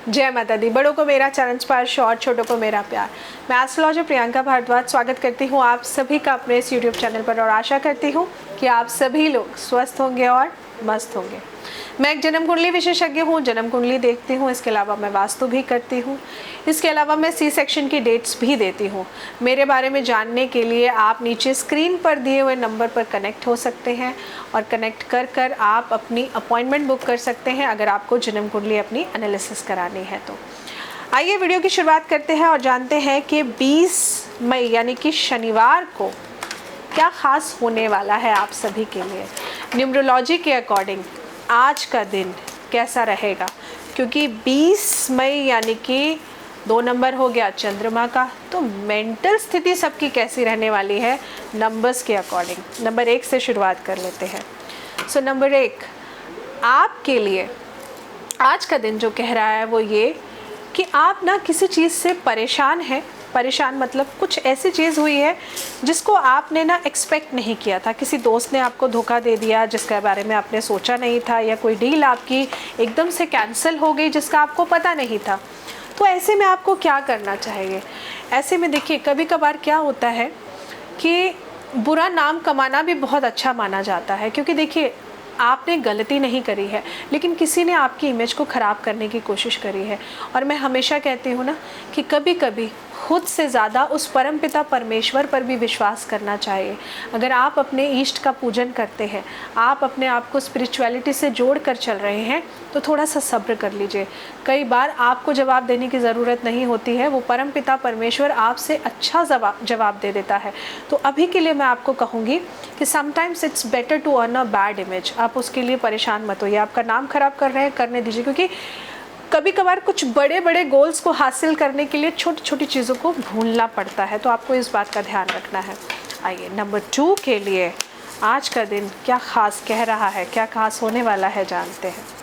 जय माता दी। बड़ों को मेरा चरण स्पर्श और छोटों को मेरा प्यार। मैं एस्ट्रोलॉजर प्रियंका भारद्वाज स्वागत करती हूँ आप सभी का अपने इस यूट्यूब चैनल पर और आशा करती हूँ कि आप सभी लोग स्वस्थ होंगे और मस्त होंगे। मैं एक जन्म कुंडली विशेषज्ञ हूँ, जन्म कुंडली देखती हूँ। इसके अलावा मैं वास्तु भी करती हूँ। इसके अलावा मैं सी सेक्शन की डेट्स भी देती हूँ। मेरे बारे में जानने के लिए आप नीचे स्क्रीन पर दिए हुए नंबर पर कनेक्ट हो सकते हैं और कनेक्ट कर आप अपनी अपॉइंटमेंट बुक कर सकते हैं अगर आपको जन्म कुंडली अपनी एनालिसिस करानी है तो। आइए वीडियो की शुरुआत करते हैं और जानते हैं कि 20 मई यानी कि शनिवार को क्या खास होने वाला है आप सभी के लिए। न्यूमरोलॉजी के अकॉर्डिंग आज का दिन कैसा रहेगा, क्योंकि 20 मई यानी कि 2 नंबर हो गया चंद्रमा का, तो मेंटल स्थिति सबकी कैसी रहने वाली है नंबर्स के अकॉर्डिंग। नंबर 1 से शुरुआत कर लेते हैं। सो नंबर 1 आपके लिए आज का दिन जो कह रहा है वो ये कि आप ना किसी चीज़ से परेशान हैं। परेशान मतलब कुछ ऐसी चीज़ हुई है जिसको आपने ना एक्सपेक्ट नहीं किया था। किसी दोस्त ने आपको धोखा दे दिया जिसके बारे में आपने सोचा नहीं था, या कोई डील आपकी एकदम से कैंसिल हो गई जिसका आपको पता नहीं था। तो ऐसे में आपको क्या करना चाहिए? ऐसे में देखिए, कभी कभार क्या होता है कि बुरा नाम कमाना भी बहुत अच्छा माना जाता है, क्योंकि देखिए आपने गलती नहीं करी है लेकिन किसी ने आपकी इमेज को ख़राब करने की कोशिश करी है। और मैं हमेशा कहती हूँ ना कि कभी कभी खुद से ज़्यादा उस परमपिता परमेश्वर पर भी विश्वास करना चाहिए। अगर आप अपने इष्ट का पूजन करते हैं, आप अपने आप को स्पिरिचुअलिटी से जोड़ कर चल रहे हैं, तो थोड़ा सा सब्र कर लीजिए। कई बार आपको जवाब देने की ज़रूरत नहीं होती है, वो परमपिता परमेश्वर आपसे अच्छा जवाब दे देता है। तो अभी के लिए मैं आपको कहूँगी कि sometimes it's better to earn a bad image. आप उसके लिए परेशान मत होइए। आपका नाम खराब कर रहे हैं, करने दीजिए, क्योंकि कभी कभार कुछ बड़े बड़े गोल्स को हासिल करने के लिए छोटी छोटी चीज़ों को भूलना पड़ता है, तो आपको इस बात का ध्यान रखना है। आइए नंबर 2 के लिए आज का दिन क्या खास कह रहा है, क्या खास होने वाला है, जानते हैं।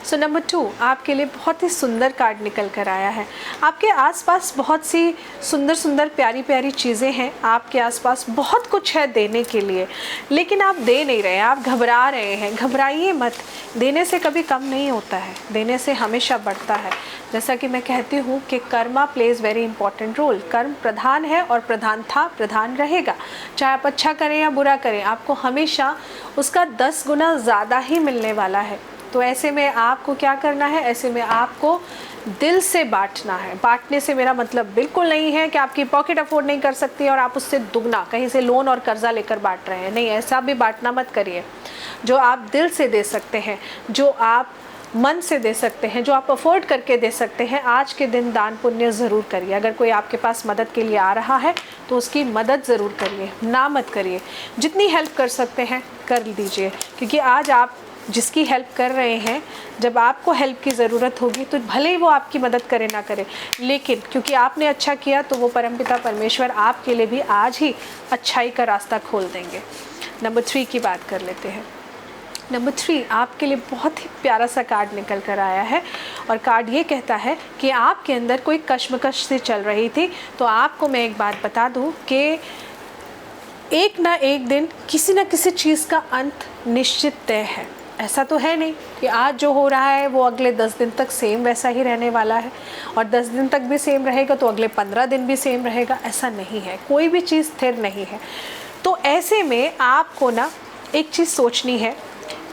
सो नंबर 2 आपके लिए बहुत ही सुंदर कार्ड निकल कर आया है। आपके आसपास बहुत सी सुंदर सुंदर प्यारी प्यारी चीज़ें हैं। आपके आसपास बहुत कुछ है देने के लिए, लेकिन आप दे नहीं रहे हैं, आप घबरा रहे हैं। घबराइए मत, देने से कभी कम नहीं होता है, देने से हमेशा बढ़ता है। जैसा कि मैं कहती हूँ कि karma plays very important role. कर्म प्रधान है और प्रधान था, प्रधान रहेगा। चाहे आप अच्छा करें या बुरा करें, आपको हमेशा उसका 10 गुना ज़्यादा ही मिलने वाला है। तो ऐसे में आपको क्या करना है? ऐसे में आपको दिल से बांटना है। बांटने से मेरा मतलब बिल्कुल नहीं है कि आपकी पॉकेट अफोर्ड नहीं कर सकती और आप उससे दुगना कहीं से लोन और कर्जा लेकर बांट रहे हैं। नहीं, ऐसा भी बांटना मत करिए। जो आप दिल से दे सकते हैं, जो आप मन से दे सकते हैं, जो आप अफोर्ड करके दे सकते हैं, आज के दिन दान पुण्य ज़रूर करिए। अगर कोई आपके पास मदद के लिए आ रहा है तो उसकी मदद ज़रूर करिए, ना मत करिए। जितनी हेल्प कर सकते हैं कर दीजिए, क्योंकि आज आप जिसकी हेल्प कर रहे हैं, जब आपको हेल्प की ज़रूरत होगी तो भले ही वो आपकी मदद करे ना करे, लेकिन क्योंकि आपने अच्छा किया तो वो परमपिता परमेश्वर आपके लिए भी आज ही अच्छाई का रास्ता खोल देंगे। नंबर 3 की बात कर लेते हैं। नंबर 3 आपके लिए बहुत ही प्यारा सा कार्ड निकल कर आया है और कार्ड ये कहता है कि आपके अंदर कोई कश्मकश से चल रही थी। तो आपको मैं एक बात बता दूं कि एक ना एक दिन किसी न किसी चीज़ का अंत निश्चित तय है। ऐसा तो है नहीं कि आज जो हो रहा है वो अगले 10 दिन तक सेम वैसा ही रहने वाला है, और 10 दिन तक भी सेम रहेगा तो अगले 15 दिन भी सेम रहेगा। ऐसा नहीं है, कोई भी चीज़ स्थिर नहीं है। तो ऐसे में आपको ना एक चीज़ सोचनी है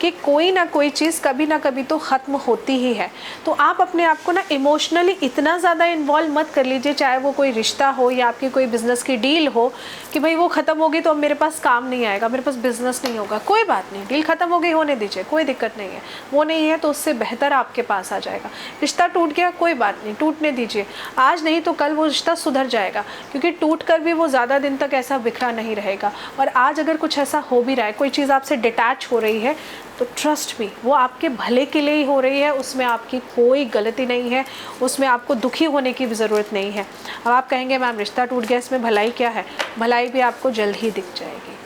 कि कोई ना कोई चीज़ कभी ना कभी तो ख़त्म होती ही है। तो आप अपने आप को ना इमोशनली इतना ज़्यादा इन्वॉल्व मत कर लीजिए, चाहे वो कोई रिश्ता हो या आपकी कोई बिज़नेस की डील हो, कि भाई वो ख़त्म होगी तो अब मेरे पास काम नहीं आएगा, मेरे पास बिज़नेस नहीं होगा। कोई बात नहीं, डील ख़त्म हो गई, होने दीजिए, कोई दिक्कत नहीं है। वो नहीं है तो उससे बेहतर आपके पास आ जाएगा। रिश्ता टूट गया, कोई बात नहीं, टूटने दीजिए। आज नहीं तो कल वो रिश्ता सुधर जाएगा, क्योंकि टूट कर भी वो ज़्यादा दिन तक ऐसा बिखरा नहीं रहेगा। और आज अगर कुछ ऐसा हो भी रहा है, कोई चीज़ आपसे डिटैच हो रही है, तो ट्रस्ट मी, वो आपके भले के लिए ही हो रही है, उसमें आपकी कोई गलती नहीं है, उसमें आपको दुखी होने की भी ज़रूरत नहीं है। अब आप कहेंगे मैम रिश्ता टूट गया, इसमें भलाई क्या है? भलाई भी आपको जल्द ही दिख जाएगी,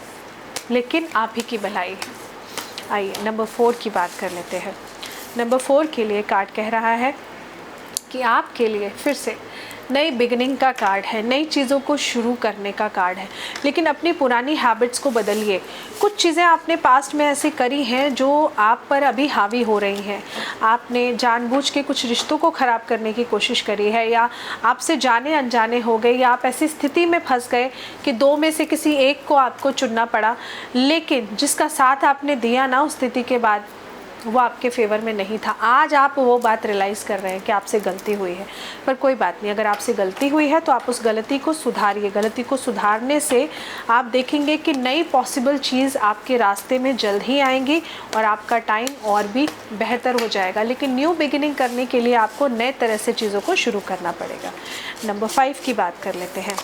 लेकिन आप ही की भलाई है। आइए नंबर 4 की बात कर लेते हैं। नंबर 4 के लिए कार्ड कह रहा है कि आपके लिए फिर से नई बिगिनिंग का कार्ड है, नई चीज़ों को शुरू करने का कार्ड है। लेकिन अपनी पुरानी हैबिट्स को बदलिए। कुछ चीज़ें आपने पास्ट में ऐसी करी हैं जो आप पर अभी हावी हो रही हैं। आपने जानबूझ के कुछ रिश्तों को ख़राब करने की कोशिश करी है, या आपसे जाने अनजाने हो गए, या आप ऐसी स्थिति में फंस गए कि दो में से किसी एक को आपको चुनना पड़ा। लेकिन जिसका साथ आपने दिया ना उस स्थिति के बाद, वो आपके फेवर में नहीं था। आज आप वो बात रियलाइज़ कर रहे हैं कि आपसे गलती हुई है। पर कोई बात नहीं, अगर आपसे गलती हुई है तो आप उस गलती को सुधारिए। गलती को सुधारने से आप देखेंगे कि नई पॉसिबल चीज़ आपके रास्ते में जल्द ही आएंगी और आपका टाइम और भी बेहतर हो जाएगा। लेकिन न्यू बिगिनिंग करने के लिए आपको नए तरह से चीज़ों को शुरू करना पड़ेगा। नंबर 5 की बात कर लेते हैं।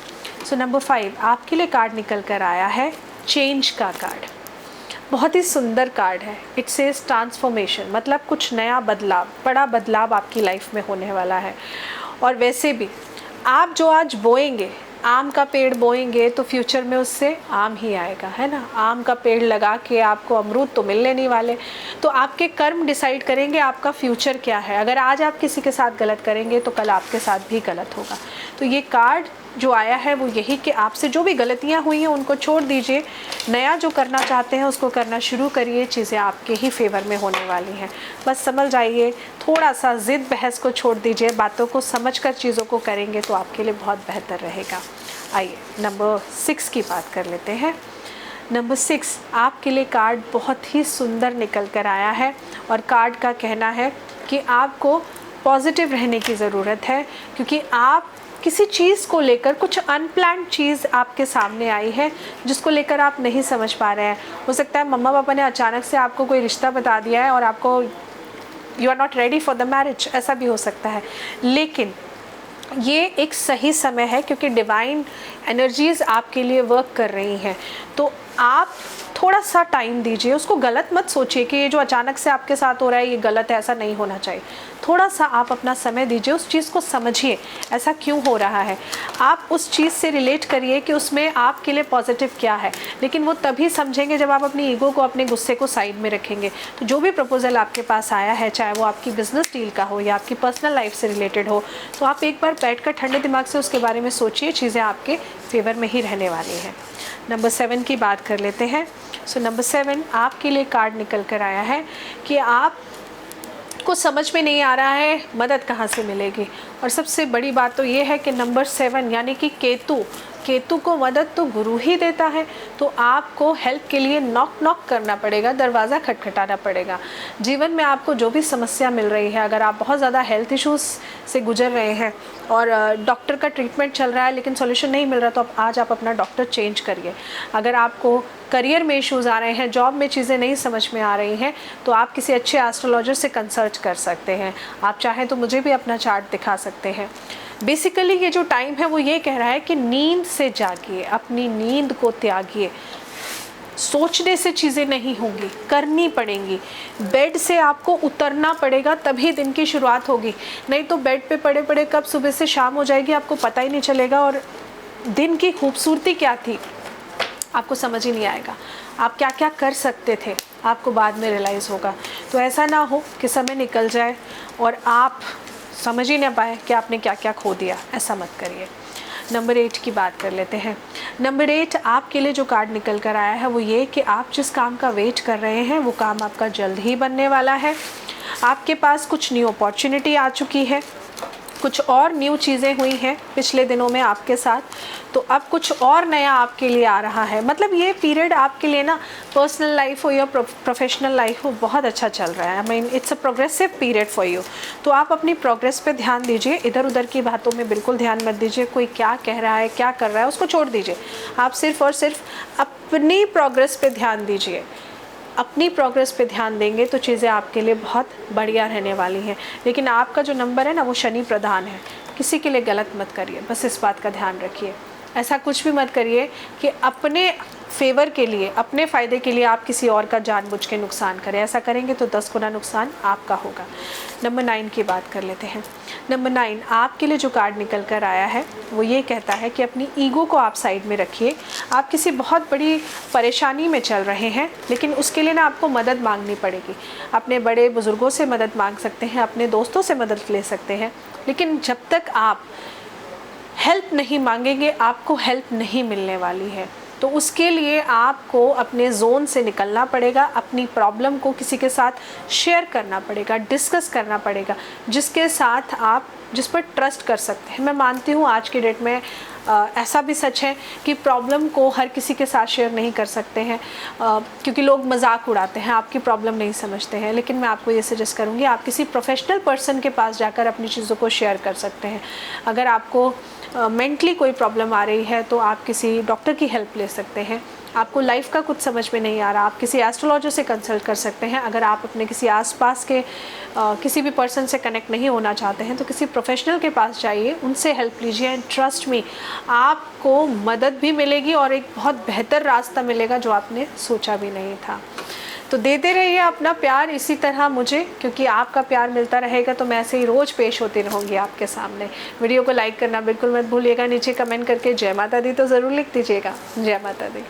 सो नंबर 5 आपके लिए कार्ड निकल कर आया है चेंज का कार्ड। बहुत ही सुंदर कार्ड है। इट सेज ट्रांसफॉर्मेशन, मतलब कुछ नया बदलाव, बड़ा बदलाव आपकी लाइफ में होने वाला है। और वैसे भी आप जो आज बोएंगे, आम का पेड़ बोएंगे तो फ्यूचर में उससे आम ही आएगा, है ना। आम का पेड़ लगा के आपको अमरूद तो मिलने नहीं वाले। तो आपके कर्म डिसाइड करेंगे आपका फ्यूचर क्या है। अगर आज आप किसी के साथ गलत करेंगे तो कल आपके साथ भी गलत होगा। तो ये कार्ड जो आया है वो यही कि आपसे जो भी गलतियां हुई हैं उनको छोड़ दीजिए, नया जो करना चाहते हैं उसको करना शुरू करिए। चीज़ें आपके ही फेवर में होने वाली हैं। बस समझ जाइए, थोड़ा सा ज़िद बहस को छोड़ दीजिए, बातों को समझकर चीज़ों को करेंगे तो आपके लिए बहुत बेहतर रहेगा। आइए नंबर 6 की बात कर लेते हैं। नंबर 6 आपके लिए कार्ड बहुत ही सुंदर निकल कर आया है और कार्ड का कहना है कि आपको पॉजिटिव रहने की ज़रूरत है, क्योंकि आप किसी चीज़ को लेकर, कुछ अनप्लान्ड चीज़ आपके सामने आई है जिसको लेकर आप नहीं समझ पा रहे हैं। हो सकता है मम्मा पापा ने अचानक से आपको कोई रिश्ता बता दिया है और आपको you are not ready for the marriage, ऐसा भी हो सकता है। लेकिन ये एक सही समय है क्योंकि डिवाइन एनर्जीज़ आपके लिए वर्क कर रही हैं। तो आप थोड़ा सा टाइम दीजिए, उसको गलत मत सोचिए कि ये जो अचानक से आपके साथ हो रहा है ये गलत है, ऐसा नहीं होना चाहिए। थोड़ा सा आप अपना समय दीजिए, उस चीज़ को समझिए ऐसा क्यों हो रहा है। आप उस चीज़ से रिलेट करिए कि उसमें आपके लिए पॉजिटिव क्या है। लेकिन वो तभी समझेंगे जब आप अपनी ईगो को, अपने गुस्से को साइड में रखेंगे। तो जो भी प्रपोजल आपके पास आया है, चाहे वो आपकी बिजनेस डील का हो या आपकी पर्सनल लाइफ से रिलेटेड हो, तो आप एक बार बैठकर ठंडे दिमाग से उसके बारे में सोचिए। चीज़ें आपके फेवर में ही रहने वाली हैं। नंबर 7 की बात कर लेते हैं। सो नंबर 7 आपके लिए कार्ड निकल कर आया है कि आप को समझ में नहीं आ रहा है मदद कहाँ से मिलेगी। और सबसे बड़ी बात तो ये है कि नंबर 7 यानी कि केतु को मदद तो गुरु ही देता है। तो आपको हेल्प के लिए नॉक करना पड़ेगा, दरवाज़ा खटखटाना पड़ेगा। जीवन में आपको जो भी समस्या मिल रही है, अगर आप बहुत ज़्यादा हेल्थ इश्यूज़ से गुजर रहे हैं और डॉक्टर का ट्रीटमेंट चल रहा है लेकिन सॉल्यूशन नहीं मिल रहा, तो आज आप अपना डॉक्टर चेंज करिए। अगर आपको करियर में इश्यूज़ आ रहे हैं, जॉब में चीज़ें नहीं समझ में आ रही हैं, तो आप किसी अच्छे एस्ट्रोलॉजर से कंसल्ट कर सकते हैं। आप चाहें तो मुझे भी अपना चार्ट दिखा सकते हैं। बेसिकली ये जो टाइम है वो ये कह रहा है कि नींद से जागिए, अपनी नींद को त्यागिए। सोचने से चीज़ें नहीं होंगी, करनी पड़ेंगी। बेड से आपको उतरना पड़ेगा, तभी दिन की शुरुआत होगी। नहीं तो बेड पे पड़े पड़े कब सुबह से शाम हो जाएगी आपको पता ही नहीं चलेगा, और दिन की खूबसूरती क्या थी आपको समझ ही नहीं आएगा। आप क्या क्या कर सकते थे आपको बाद में रियलाइज़ होगा। तो ऐसा ना हो कि समय निकल जाए और आप समझ ही ना पाए कि आपने क्या क्या खो दिया। ऐसा मत करिए। नंबर 8 की बात कर लेते हैं। नंबर 8 आपके लिए जो कार्ड निकल कर आया है वो ये कि आप जिस काम का वेट कर रहे हैं वो काम आपका जल्द ही बनने वाला है। आपके पास कुछ न्यू अपॉर्चुनिटी आ चुकी है, कुछ और न्यू चीज़ें हुई हैं पिछले दिनों में आपके साथ, तो अब कुछ और नया आपके लिए आ रहा है। मतलब ये पीरियड आपके लिए ना, पर्सनल लाइफ हो या प्रोफेशनल लाइफ हो, बहुत अच्छा चल रहा है। I mean it's a progressive period for you. तो आप अपनी प्रोग्रेस पे ध्यान दीजिए, इधर उधर की बातों में बिल्कुल ध्यान मत दीजिए। कोई क्या कह रहा है, क्या कर रहा है, उसको छोड़ दीजिए। आप सिर्फ और सिर्फ अपनी प्रोग्रेस पे ध्यान दीजिए। अपनी प्रोग्रेस पे ध्यान देंगे तो चीज़ें आपके लिए बहुत बढ़िया रहने वाली हैं। लेकिन आपका जो नंबर है ना वो शनि प्रधान है। किसी के लिए गलत मत करिए, बस इस बात का ध्यान रखिए। ऐसा कुछ भी मत करिए कि अपने फेवर के लिए, अपने फ़ायदे के लिए आप किसी और का जानबूझ के नुकसान करें। ऐसा करेंगे तो 10 गुना नुकसान आपका होगा। नंबर 9 की बात कर लेते हैं। नंबर 9 आपके लिए जो कार्ड निकल कर आया है वो ये कहता है कि अपनी ईगो को आप साइड में रखिए। आप किसी बहुत बड़ी परेशानी में चल रहे हैं, लेकिन उसके लिए ना आपको मदद मांगनी पड़ेगी। अपने बड़े बुज़ुर्गों से मदद मांग सकते हैं, अपने दोस्तों से मदद ले सकते हैं। लेकिन जब तक आप हेल्प नहीं मांगेंगे आपको हेल्प नहीं मिलने वाली है। तो उसके लिए आपको अपने ज़ोन से निकलना पड़ेगा, अपनी प्रॉब्लम को किसी के साथ शेयर करना पड़ेगा, डिस्कस करना पड़ेगा, जिसके साथ आप जिस पर ट्रस्ट कर सकते हैं। मैं मानती हूँ आज की डेट में ऐसा भी सच है कि प्रॉब्लम को हर किसी के साथ शेयर नहीं कर सकते हैं, क्योंकि लोग मजाक उड़ाते हैं, आपकी प्रॉब्लम नहीं समझते हैं। लेकिन मैं आपको ये सजेस्ट करूँगी आप किसी प्रोफेशनल पर्सन के पास जाकर अपनी चीज़ों को शेयर कर सकते हैं। अगर आपको मेंटली कोई प्रॉब्लम आ रही है तो आप किसी डॉक्टर की हेल्प ले सकते हैं। आपको लाइफ का कुछ समझ में नहीं आ रहा, आप किसी एस्ट्रोलॉजर से कंसल्ट कर सकते हैं। अगर आप अपने किसी आसपास के किसी भी पर्सन से कनेक्ट नहीं होना चाहते हैं तो किसी प्रोफेशनल के पास जाइए, उनसे हेल्प लीजिए। एंड ट्रस्ट मी, आपको मदद भी मिलेगी और एक बहुत बेहतर रास्ता मिलेगा जो आपने सोचा भी नहीं था। तो देते रहिए अपना प्यार इसी तरह मुझे, क्योंकि आपका प्यार मिलता रहेगा तो मैं ऐसे ही रोज़ पेश होती रहूँगी आपके सामने। वीडियो को लाइक करना बिल्कुल मत भूलिएगा, नीचे कमेंट करके जय माता दी तो ज़रूर लिख दीजिएगा। जय माता दी।